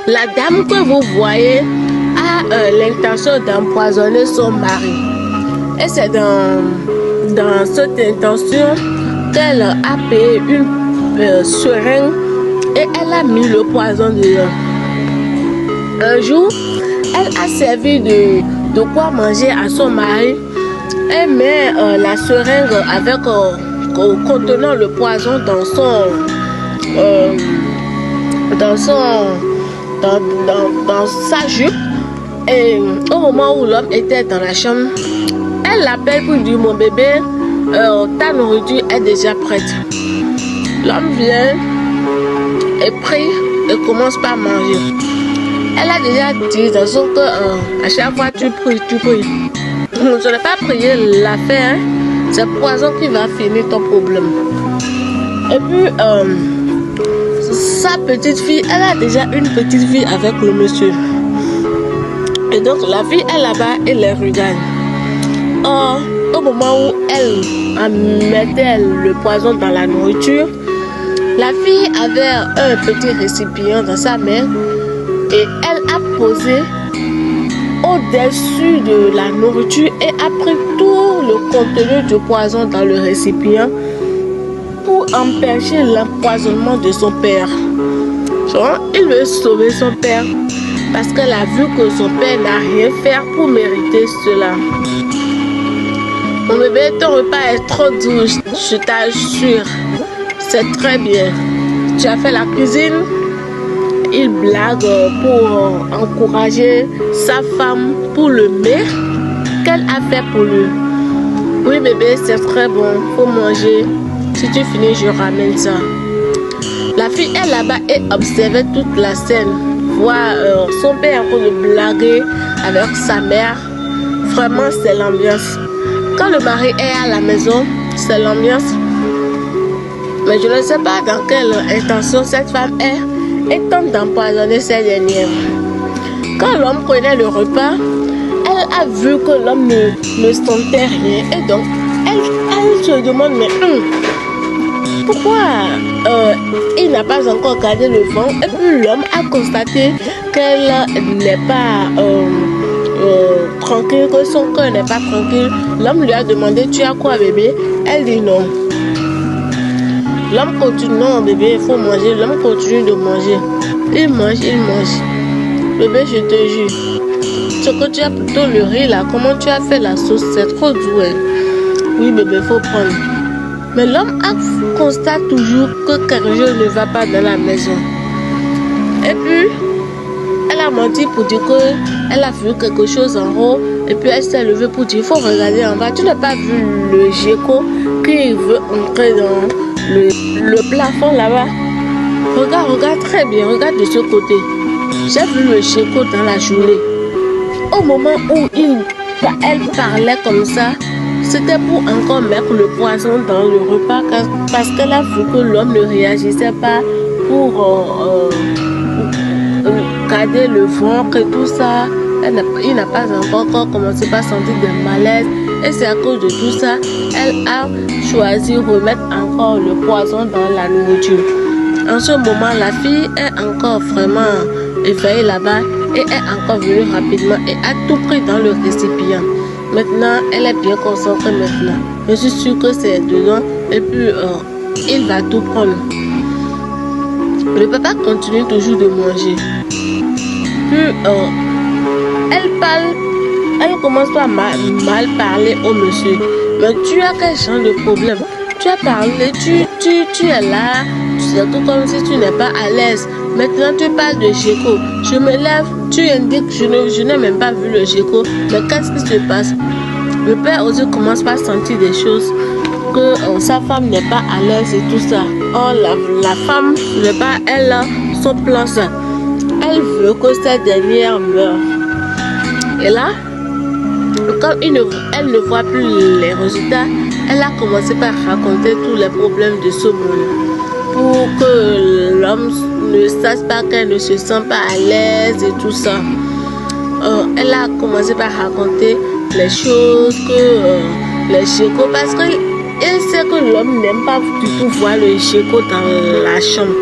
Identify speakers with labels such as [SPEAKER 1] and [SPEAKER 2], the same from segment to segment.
[SPEAKER 1] La dame que vous voyez a l'intention d'empoisonner son mari. Et c'est dans cette intention qu'elle a payé une seringue et elle a mis le poison dedans. Un jour, elle a servi de quoi manger à son mari. Elle met la seringue avec contenant le poison dans sa jupe. Et au moment où l'homme était dans la chambre, elle l'appelle pour dire: mon bébé, ta nourriture est déjà prête. L'homme vient et prie et commence par manger. Elle a déjà dit dans son cœur, à chaque fois tu pries. Je n'ai pas prié l'affaire, c'est le poison qui va finir ton problème. Et puis, sa petite fille, elle a déjà une petite fille avec le monsieur. Et donc la fille est là-bas et les regarde. Or, au moment où elle mettait le poison dans la nourriture, la fille avait un petit récipient dans sa main et elle a posé au-dessus de la nourriture et a pris tout le contenu du poison dans le récipient pour empêcher l'empoisonnement de son père. Il veut sauver son père parce qu'elle a vu que son père n'a rien fait pour mériter cela. Mon bébé, ton repas est trop doux, je t'assure. C'est très bien. Tu as fait la cuisine. Il blague pour encourager sa femme pour le mets qu'elle a fait pour lui. Oui bébé, c'est très bon, faut manger. Si tu finis, je ramène ça. La fille est là-bas et observait toute la scène. Voir son père en train de blaguer avec sa mère. Vraiment, c'est l'ambiance. Quand le mari est à la maison, c'est l'ambiance. Mais je ne sais pas dans quelle intention cette femme est et tente d'empoisonner ces dernières. Quand l'homme prenait le repas, elle a vu que l'homme ne sentait rien. Et donc, elle se demande, mais pourquoi il n'a pas encore gardé le vent? Et puis l'homme a constaté qu'elle n'est pas tranquille, que son cœur n'est pas tranquille. L'homme lui a demandé: tu as quoi bébé? Elle dit non. L'homme continue: non bébé, il faut manger. L'homme continue de manger. Il mange. Bébé, je te jure, ce que tu as plutôt le riz là, comment tu as fait la sauce, c'est trop doux. Hein? Oui bébé, il faut prendre. Mais l'homme constate toujours que quelque chose ne va pas dans la maison. Et puis, elle a menti pour dire qu'elle a vu quelque chose en haut. Et puis elle s'est levée pour dire: il faut regarder en bas. Tu n'as pas vu le gecko qui veut entrer dans le plafond là-bas? Regarde très bien, regarde de ce côté. J'ai vu le gecko dans la journée. Au moment où elle parlait comme ça, c'était pour encore mettre le poison dans le repas parce qu'elle a vu que l'homme ne réagissait pas pour garder le ventre et tout ça. Il n'a pas encore commencé par sentir des malaises. Et c'est à cause de tout ça, elle a choisi de remettre encore le poison dans la nourriture. En ce moment, la fille est encore vraiment éveillée là-bas et est encore venue rapidement et a tout pris dans le récipient. Maintenant, elle est bien concentrée maintenant. Je suis sûre que c'est dedans et puis il va tout prendre. Le papa continue toujours de manger. Puis elle commence à mal parler au monsieur. Mais tu as quel genre de problème? Tu as parlé, tu es là, c'est tout comme si tu n'es pas à l'aise. Maintenant tu parles de gecko. Je me lève, tu indiques, je n'ai même pas vu le gecko. Mais qu'est-ce qui se passe? Le père aussi commence par sentir des choses, que sa femme n'est pas à l'aise et tout ça. Oh, la femme n'est pas, elle a son plan ça. Elle veut que cette dernière meure. Et là, comme elle ne voit plus les résultats, elle a commencé par raconter tous les problèmes de ce monde pour que l'homme ne sache pas qu'elle ne se sent pas à l'aise et tout ça. Elle a commencé par raconter les choses que les geckos, parce qu'elle sait que l'homme n'aime pas du tout voir le gecko dans la chambre.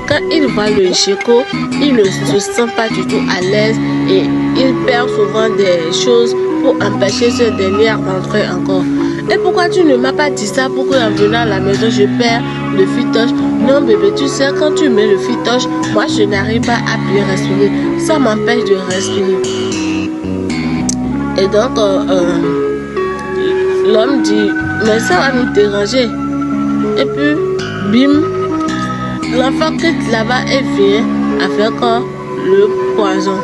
[SPEAKER 1] quand il voit le GECO, il ne se sent pas du tout à l'aise et il perd souvent des choses pour empêcher ce dernier d'entrer encore. Et pourquoi tu ne m'as pas dit ça pour qu'en venant à la maison, je perds le fitoche? Non bébé, tu sais, quand tu mets le fitoche, moi je n'arrive pas à bien respirer. Ça m'empêche de respirer. Et donc, l'homme dit, mais ça va nous déranger. Et puis, bim, l'enfant quitte là-bas et vient avec le poison.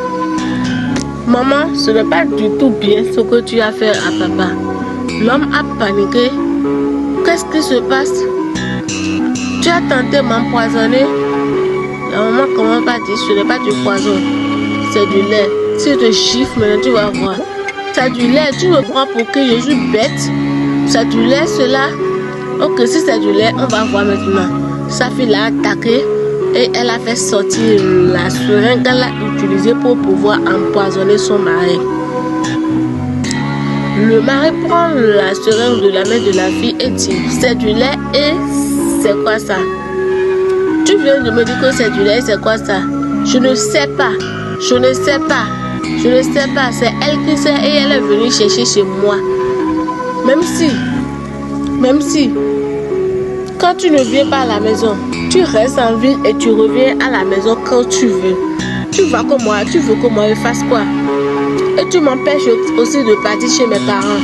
[SPEAKER 1] Maman, ce n'est pas du tout bien ce que tu as fait à papa. L'homme a paniqué. Qu'est-ce qui se passe? Tu as tenté de m'empoisonner. La maman commence par dire, ce n'est pas du poison, c'est du lait. Si je te gifle maintenant, tu vas voir. C'est du lait, tu me prends pour que je suis bête. C'est du lait cela. Ok, si c'est du lait, on va voir maintenant. Sa fille l'a attaqué et elle a fait sortir la seringue qu'elle a utilisée pour pouvoir empoisonner son mari. Le mari prend la seringue de la main de la fille et dit, c'est du lait et c'est quoi ça? Tu viens de me dire que c'est du lait et c'est quoi ça? Je ne sais pas, je ne sais pas, je ne sais pas, c'est elle qui sait et elle est venue chercher chez moi. Même si, quand tu ne viens pas à la maison, tu restes en ville et tu reviens à la maison quand tu veux. Tu vas comme moi, tu veux que moi je fasse quoi? Et tu m'empêches aussi de partir chez mes parents.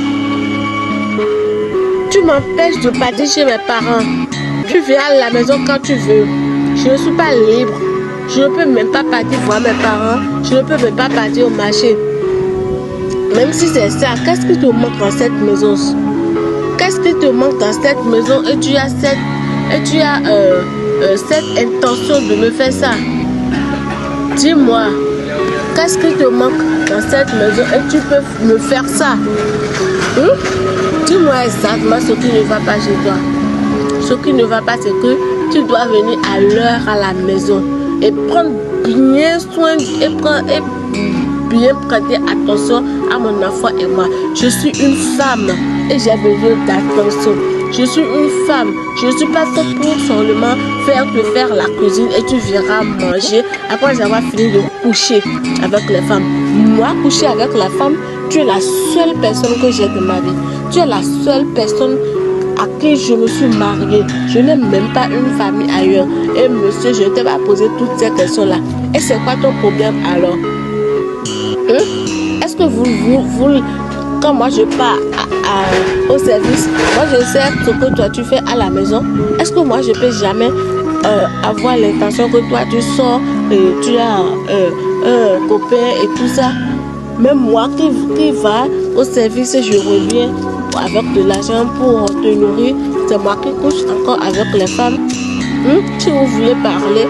[SPEAKER 1] Tu m'empêches de partir chez mes parents. Tu viens à la maison quand tu veux. Je ne suis pas libre. Je ne peux même pas partir voir mes parents. Je ne peux même pas partir au marché. Même si c'est ça, qu'est-ce qui te manque dans cette maison? Qu'est-ce qui te manque dans cette maison et tu as cette intention de me faire ça? Dis-moi, qu'est-ce qui te manque dans cette maison et tu peux me faire ça? Dis-moi exactement ce qui ne va pas chez toi. Ce qui ne va pas, c'est que tu dois venir à l'heure à la maison et prendre bien soin et bien prêter attention à mon enfant et moi. Je suis une femme et j'ai besoin d'attention. Je suis une femme. Je ne suis pas faite pour seulement te faire la cuisine et tu viendras manger après avoir fini de coucher avec les femmes. Moi, coucher avec la femme, tu es la seule personne que j'ai de ma vie. Tu es la seule personne à qui je me suis mariée. Je n'ai même pas une famille ailleurs. Et monsieur, je ne t'ai pas posé toutes ces questions-là. Et c'est quoi ton problème alors? Est-ce que vous, quand moi je pars au service, moi je sais ce que toi tu fais à la maison. Est-ce que moi je peux jamais avoir l'intention que toi tu sors et tu as un copain et tout ça? Même moi qui va au service, je reviens avec de l'argent pour te nourrir. C'est moi qui couche encore avec les femmes. Si vous voulez parler,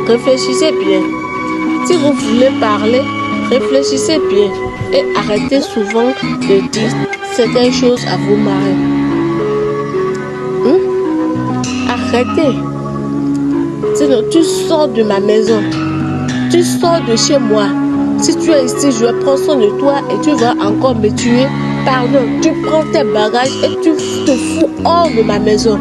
[SPEAKER 1] réfléchissez bien. Si vous voulez parler, réfléchissez bien et arrêtez souvent de dire certaines choses à vos maris. Arrêtez. Sinon, tu sors de ma maison. Tu sors de chez moi. Si tu es ici, je vais prendre soin de toi et tu vas encore me tuer. Pardon, tu prends tes bagages et tu te fous hors de ma maison.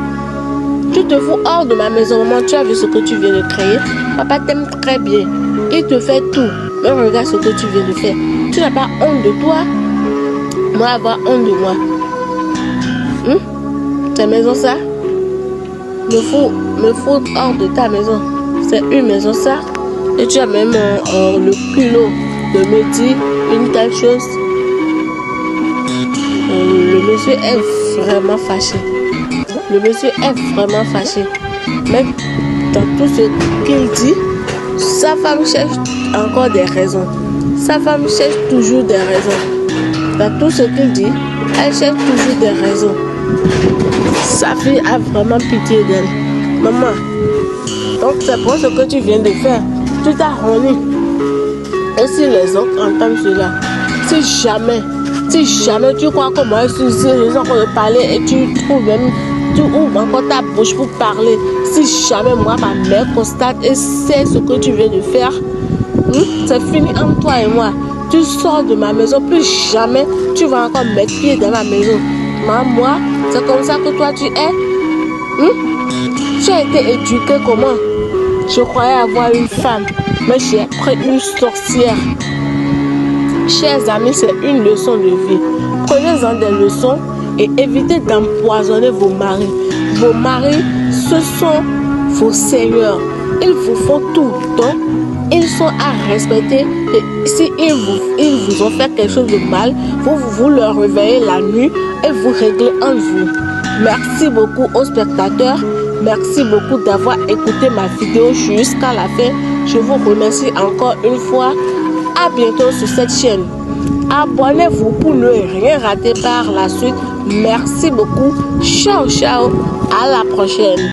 [SPEAKER 1] Tu te fous hors de ma maison. Maman, tu as vu ce que tu viens de créer? Papa t'aime très bien. Il te fait tout. Mais regarde ce que tu viens de faire. Tu n'as pas honte de toi? Moi, avoir honte de moi. Ta maison, ça? Me fous hors de ta maison. C'est une maison, ça? Et tu as même le culot de me dire une telle chose. Le monsieur est vraiment fâché. Le monsieur est vraiment fâché. Mais dans tout ce qu'il dit, sa femme cherche encore des raisons. Sa femme cherche toujours des raisons. Dans tout ce qu'il dit, elle cherche toujours des raisons. Sa fille a vraiment pitié d'elle. Maman, donc c'est pour ce que tu viens de faire. Tu t'as remis. Et si les autres entendent cela, si jamais tu crois que moi je suis ici, les gens vont parler et tu trouves même, tu ouvres encore ta bouche pour parler. Si jamais moi, ma mère constate et sait ce que tu viens de faire, c'est fini entre toi et moi. Tu sors de ma maison, plus jamais tu vas encore mettre pied dans ma maison. Moi, c'est comme ça que toi tu es. Tu as été éduqué comment? Je croyais avoir une femme, mais j'ai pris une sorcière. Chers amis, c'est une leçon de vie. Prenez-en des leçons et évitez d'empoisonner vos maris. Vos maris, ce sont vos seigneurs. Ils vous font tout. Donc, ils sont à respecter. Et si ils vous ont fait quelque chose de mal, vous leur réveillez la nuit et vous réglez en vous. Merci beaucoup aux spectateurs. Merci beaucoup d'avoir écouté ma vidéo jusqu'à la fin. Je vous remercie encore une fois. À bientôt sur cette chaîne. Abonnez-vous pour ne rien rater par la suite. Merci beaucoup. Ciao, ciao. À la prochaine.